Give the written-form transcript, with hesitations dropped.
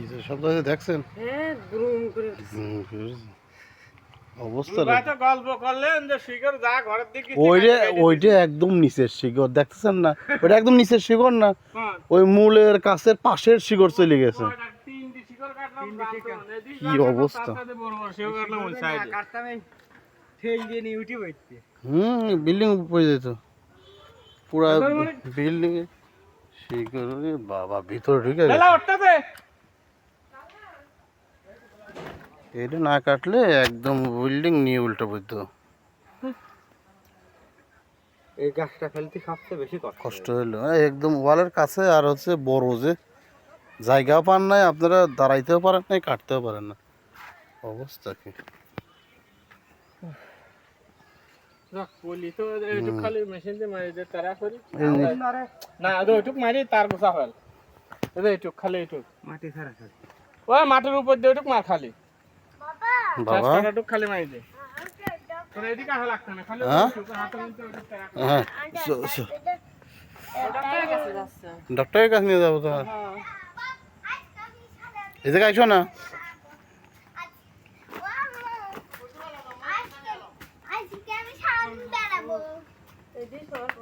নিচে শব্দ হয়েছে দেখছেন? হ্যাঁ দ্রুম করে অবস্থা ভাই তো গল্প করলেন যে শিকর যা ঘরের দিকে ওইটা একদম নিচের শিকড় দেখতেছেন না? ওইটা একদম নিচের শিকড় না, ওই মূলের কাছের পাশের শিকড় চলে গেছে। তিনটি শিকর কাটলাম কি অবস্থা! বড় বড় শিকর কাটলাম ওই সাইডে কাটতাম এই ঠেল দিয়ে নিয়ে উঠে বইতে বিল্ডিং পড়ে যেত পুরা বিল্ডিং এ শিকড়। রে বাবা, ভিতরে ঢুকে গেছে। লেলা ওটাতে এটা না কাটলে একদম বিল্ডিং নিয়ে উল্টো পড়তো। এই গাছটা ফেলতে সবচেয়ে বেশি কষ্ট হলো একদম ওয়ালের কাছে, আর হচ্ছে বড় যে জায়গাও পান নাই, আপনারা দাঁড়াইতেও পারেন নাই, কাটতেও পারেন না। অবস্থা কি! পলি তো একটু খালি মেশিন দিয়ে মারি দে তারা করি এই যে না আদো একটু মারি তার গোসা ফেল এই একটু খালি একটু মাটি ছাড়া খালি ওই মাটির উপর দিয়ে একটু মার খালি বাবা, একটু খালি মারি দে তোর এদিকে আসা লাগতো না খালি হ্যাঁ? হাতের মধ্যে ওটা তারা হ্যাঁ, ডক্টরের কাছে নিয়ে যাবো তোমার। এই জায়গায় আইসো না।